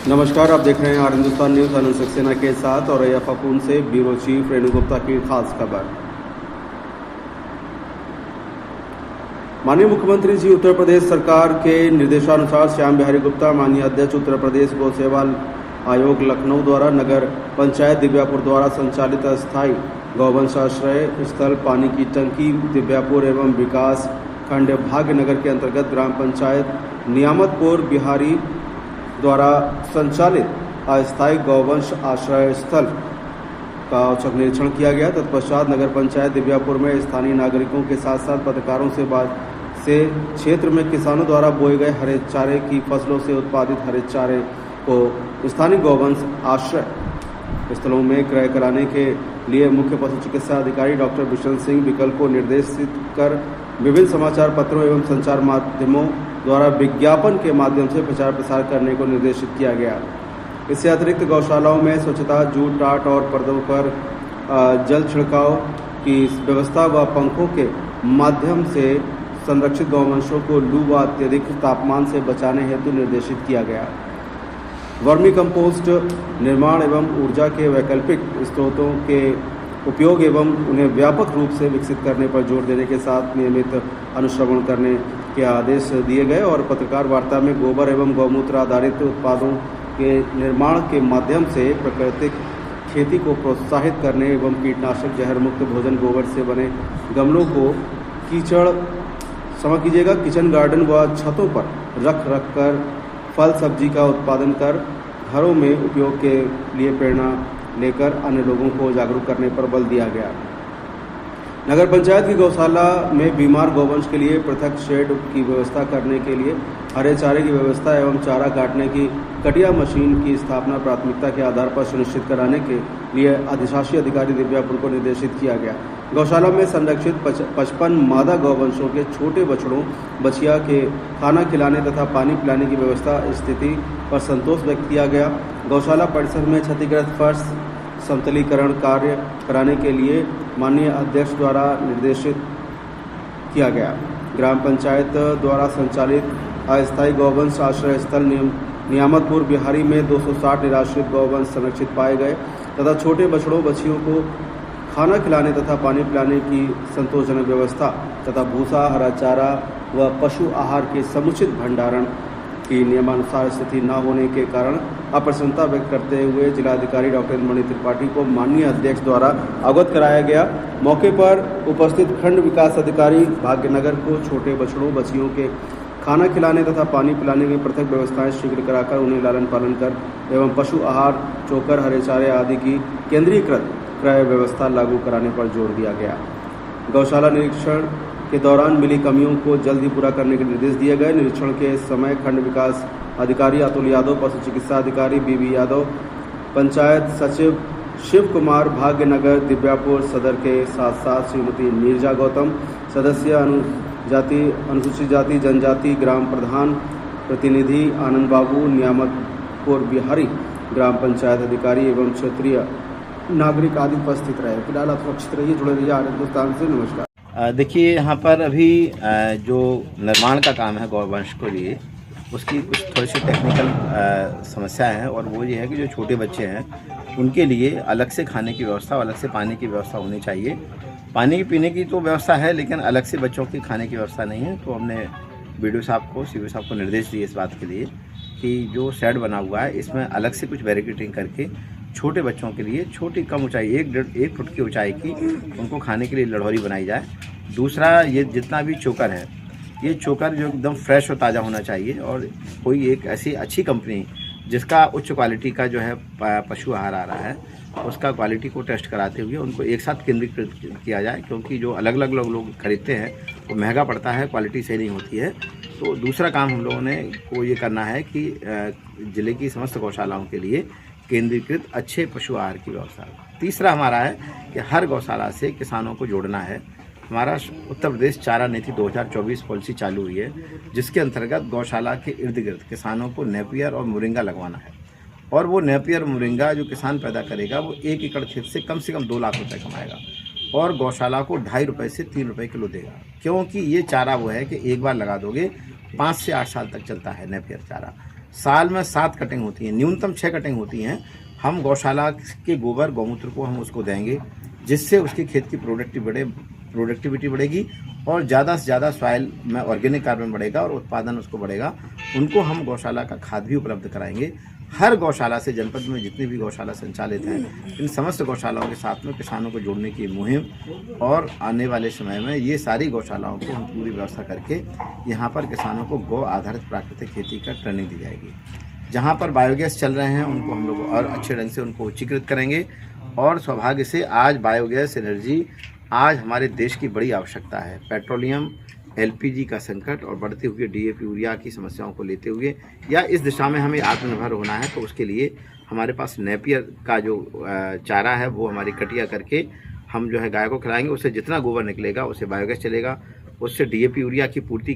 नमस्कार, आप देख रहे हैं आर हिंदुस्तान न्यूज़। आनंद सक्सेना के साथ और अपून से ब्यूरो चीफ रेणु गुप्ता की खास खबर। माननीय मुख्यमंत्री जी उत्तर प्रदेश सरकार के निर्देशानुसार श्याम बिहारी गुप्ता माननीय अध्यक्ष उत्तर प्रदेश गौ सेवा आयोग लखनऊ द्वारा नगर पंचायत दिव्यापुर द्वारा संचालित अस्थायी गौवंश आश्रय स्थल पानी की टंकी दिव्यापुर एवं विकास खंड भाग्यनगर के अंतर्गत ग्राम पंचायत नियामतपुर बिहारी द्वारा संचालित अस्थायी गौवंश आश्रय स्थल का औचक निरीक्षण किया गया। तत्पश्चात नगर पंचायत दिव्यापुर में स्थानीय नागरिकों के साथ साथ पत्रकारों से क्षेत्र में किसानों द्वारा बोए गए हरे चारे की फसलों से उत्पादित हरे चारे को स्थानीय गौवंश आश्रय स्थलों में क्रय कराने के लिए मुख्य पशु चिकित्सा अधिकारी डॉक्टर बिशन सिंह विकल को निर्देशित कर विभिन्न समाचार पत्रों एवं संचार माध्यमों द्वारा विज्ञापन के माध्यम से प्रचार प्रसार करने को निर्देशित किया गया। इससे अतिरिक्त गौशालाओं में स्वच्छता, जूट टाट और पर्दों पर जल छिड़काव की व्यवस्था व पंखों के माध्यम से संरक्षित गौवंशों को लू व अत्यधिक तापमान से बचाने हेतु निर्देशित किया गया। वर्मी कंपोस्ट निर्माण एवं ऊर्जा के वैकल्पिक स्रोतों के उपयोग एवं उन्हें व्यापक रूप से विकसित करने पर जोर देने के साथ नियमित अनुश्रवण करने के आदेश दिए गए और पत्रकार वार्ता में गोबर एवं गौमूत्र आधारित उत्पादों के निर्माण के माध्यम से प्राकृतिक खेती को प्रोत्साहित करने एवं कीटनाशक जहर मुक्त भोजन गोबर से बने गमलों को किचन गार्डन व छतों पर रख कर फल सब्जी का उत्पादन कर घरों में उपयोग के लिए प्रेरणा लेकर अन्य लोगों को जागरूक करने पर बल दिया गया। नगर पंचायत की गौशाला में बीमार गौवंश के लिए पृथक शेड की व्यवस्था करने के लिए हरे चारे की व्यवस्था एवं चारा काटने की कटिया मशीन की स्थापना प्राथमिकता के आधार पर सुनिश्चित कराने के लिए अधिशासी अधिकारी दिव्यापुर को निर्देशित किया गया। गौशाला में संरक्षित 55 मादा गौवंशों के छोटे बछड़ों बछिया के खाना खिलाने तथा पानी पिलाने की व्यवस्था स्थिति पर संतोष व्यक्त किया गया। गौशाला परिसर में क्षतिग्रस्त फर्श समतलीकरण कार्य कराने के लिए माननीय अध्यक्ष द्वारा निर्देशित किया गया। ग्राम पंचायत द्वारा संचालित अस्थायी गौवंश आश्रय स्थल नियामतपुर बिहारी में 260 निराश्रित गौवंश संरक्षित पाए गए तथा छोटे बछड़ों बछियों को खाना खिलाने तथा पानी पिलाने की संतोषजनक व्यवस्था तथा भूसा, हरा चारा व पशु आहार के समुचित भंडारण की नियमानुसार स्थिति न होने के कारण अप्रसन्नता व्यक्त करते हुए जिलाधिकारी डॉक्टर मणि त्रिपाठी को माननीय अध्यक्ष द्वारा अवगत कराया गया। मौके पर उपस्थित खंड विकास अधिकारी भाग्यनगर को छोटे बछड़ों बछियों के खाना खिलाने तथा पानी पिलाने की पृथक व्यवस्थाएं शीघ्र कराकर उन्हें लालन पालन कर एवं पशु आहार, चोकर, हरे चारे आदि की केंद्रीकृत क्रय व्यवस्था लागू कराने पर जोर दिया गया। गौशाला निरीक्षण के दौरान मिली कमियों को जल्द ही पूरा करने के निर्देश दिए गए। निरीक्षण के समय खंड विकास अधिकारी अतुल यादव, पशु चिकित्सा अधिकारी बीबी यादव, पंचायत सचिव शिव कुमार भाग्यनगर दिव्यापुर सदर के साथ साथ श्रीमती नीरजा गौतम, सदस्य अनुसूचित जाति जनजाति ग्राम प्रधान प्रतिनिधि आनंद बाबू, नियामतपुर बिहारी ग्राम पंचायत अधिकारी एवं क्षेत्रीय नागरिक आदि उपस्थित रहे। फिलहाल आप सुरक्षित रहिए, जुड़े रहिए आर हिंदुस्तान से। नमस्कार। देखिए, यहाँ पर अभी जो निर्माण का काम है गौवंश को लिए, उसकी कुछ थोड़ी सी टेक्निकल समस्या है और वो ये है कि जो छोटे बच्चे हैं उनके लिए अलग से खाने की व्यवस्था, अलग से पानी की व्यवस्था होनी चाहिए। पानी पीने की तो व्यवस्था है लेकिन अलग से बच्चों की खाने की व्यवस्था नहीं है। तो हमने BDO साहब को, CBO साहब को निर्देश दिए इस बात के लिए कि जो शेड बना हुआ है इसमें अलग से कुछ बैरिकेडिंग करके छोटे बच्चों के लिए छोटी कम ऊंचाई 1 फुट की ऊंचाई की उनको खाने के लिए लड़ौरी बनाई जाए। दूसरा, ये जितना भी चोकर है, ये चोकर जो एकदम फ्रेश और ताज़ा होना चाहिए और कोई एक ऐसी अच्छी कंपनी जिसका उच्च क्वालिटी का जो है पशु आहार आ रहा है उसका क्वालिटी को टेस्ट कराते हुए उनको एक साथ केंद्रीकृत किया जाए, क्योंकि जो अलग अलग लोग खरीदते हैं वो महंगा पड़ता है, क्वालिटी सही नहीं होती है। तो दूसरा काम हम लोगों ने को ये करना है कि ज़िले की समस्त गौशालाओं के लिए केंद्रीकृत अच्छे पशु आहार की व्यवस्था। तीसरा हमारा है कि हर गौशाला से किसानों को जोड़ना है। हमारा उत्तर प्रदेश चारा नीति 2024 पॉलिसी चालू हुई है जिसके अंतर्गत गौशाला के इर्द गिर्द किसानों को नेपियर और मोरिंगा लगवाना है और वो नेपियर मोरिंगा जो किसान पैदा करेगा वो 1 एकड़ खेत से कम 2 लाख रुपए कमाएगा और गौशाला को 2.5 रुपये से 3 रुपये किलो देगा, क्योंकि ये चारा वो है कि एक बार लगा दोगे 5 से 8 साल तक चलता है नेपियर चारा। साल में 7 कटिंग होती हैं, न्यूनतम 6 कटिंग होती हैं। हम गौशाला के गोबर गौमूत्र को हम उसको देंगे, जिससे उसकी खेत की प्रोडक्टिविटी बढ़ेगी और ज़्यादा से ज़्यादा सॉइल में ऑर्गेनिक कार्बन बढ़ेगा और उत्पादन उसको बढ़ेगा। उनको हम गौशाला का खाद भी उपलब्ध कराएंगे। हर गौशाला से, जनपद में जितनी भी गौशाला संचालित हैं, इन समस्त गौशालाओं के साथ में किसानों को जोड़ने की मुहिम, और आने वाले समय में ये सारी गौशालाओं को हम पूरी व्यवस्था करके यहाँ पर किसानों को गौ आधारित प्राकृतिक खेती का ट्रेनिंग दी जाएगी। जहाँ पर बायोगैस चल रहे हैं उनको हम लोग और अच्छे ढंग से उनको उच्चीकृत करेंगे। और सौभाग्य से आज बायोगैस एनर्जी आज हमारे देश की बड़ी आवश्यकता है। पेट्रोलियम, एलपीजी का संकट और बढ़ती हुई डीएपी यूरिया की समस्याओं को लेते हुए या इस दिशा में हमें आत्मनिर्भर होना है, तो उसके लिए हमारे पास नेपियर का जो चारा है वो हमारी कटिया करके हम जो है गाय को खिलाएंगे। उससे जितना गोबर निकलेगा उससे बायोगैस चलेगा, उससे डीएपी यूरिया की पूर्ति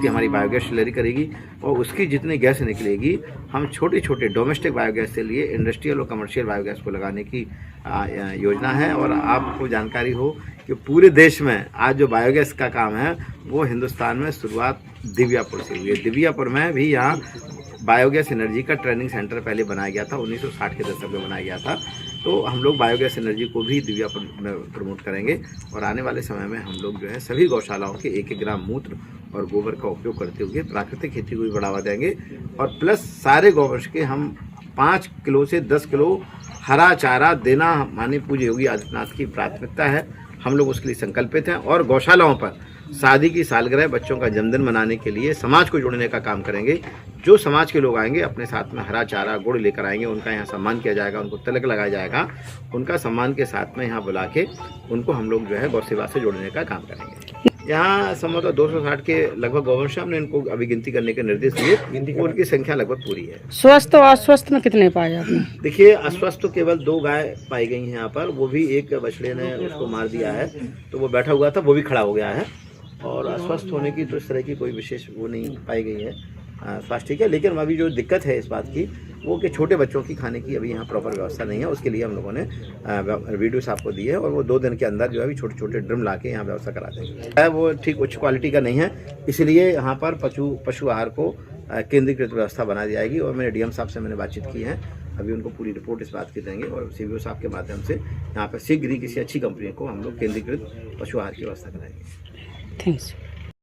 हमारी बायोगैस स्लरी करेगी, और उसकी जितनी गैस निकलेगी हम छोटे छोटे डोमेस्टिक बायोगैस से लिए इंडस्ट्रियल और कमर्शियल बायोगैस को लगाने की योजना है। और आपको जानकारी हो कि पूरे देश में आज जो बायोगैस का काम है वो हिंदुस्तान में शुरुआत दिव्यापुर से हुई है। दिव्यापुर में भी यहाँ बायोगैस एनर्जी का ट्रेनिंग सेंटर पहले बनाया गया था, 1960 के दशक में बनाया गया था। तो हम लोग बायोगैस एनर्जी को भी दिव्यापुर में प्रमोट करेंगे, और आने वाले समय में हम लोग जो है सभी गौशालाओं के 1-1 ग्राम मूत्र और गोबर का उपयोग करते हुए प्राकृतिक खेती को भी बढ़ावा देंगे। और प्लस सारे गौवंश के हम 5 किलो से 10 किलो हरा चारा देना माननीय पूज्य योगी आदित्यनाथ की प्राथमिकता है। हम लोग उसके लिए संकल्पित हैं, और गौशालाओं पर शादी की सालगिरह, बच्चों का जन्मदिन मनाने के लिए समाज को जोड़ने का काम करेंगे। जो समाज के लोग आएंगे अपने साथ में हरा चारा गुड़ लेकर आएंगे, उनका यहाँ सम्मान किया जाएगा, उनको तिलक लगाया जाएगा, उनका सम्मान के साथ में यहाँ बुला के उनको हम लोग जो है गौ सेवा से जोड़ने का काम करेंगे। यहाँ संभवतः 260 के लगभग गौवंश हमने इनको अभी गिनती करने के निर्देश दिए, उनकी संख्या लगभग पूरी है। स्वस्थ और अस्वस्थ में कितने पाए आपने? देखिए, अस्वस्थ तो केवल 2 गाय पाई गई हैं यहाँ पर, वो भी एक बछड़े ने उसको मार दिया है, तो वो बैठा हुआ था, वो भी खड़ा हो गया है। और अस्वस्थ होने की तो इस तरह की कोई विशेष वो नहीं पाई गई है, स्वास्थ्य ठीक है। लेकिन अभी जो दिक्कत है इस बात की वो कि छोटे बच्चों की खाने की अभी यहाँ प्रॉपर व्यवस्था नहीं है। उसके लिए हम लोगों ने वीडियोस आपको दी है, और वो 2 दिन के अंदर जो है अभी छोटे छोटे ड्रम ला के यहाँ व्यवस्था करा देंगे। वो ठीक उच्च क्वालिटी का नहीं है, इसलिए यहाँ पर पशु आहार को केंद्रीकृत व्यवस्था बना दी जाएगी। और मेरे डीएम साहब से मैंने बातचीत की है, अभी उनको पूरी रिपोर्ट इस बात की देंगे, और सीबीओ साहब के माध्यम से यहाँ पर शीघ्र ही किसी अच्छी कंपनी को हम लोग केंद्रीकृत पशु आहार की व्यवस्था कराएंगे। थैंक्स।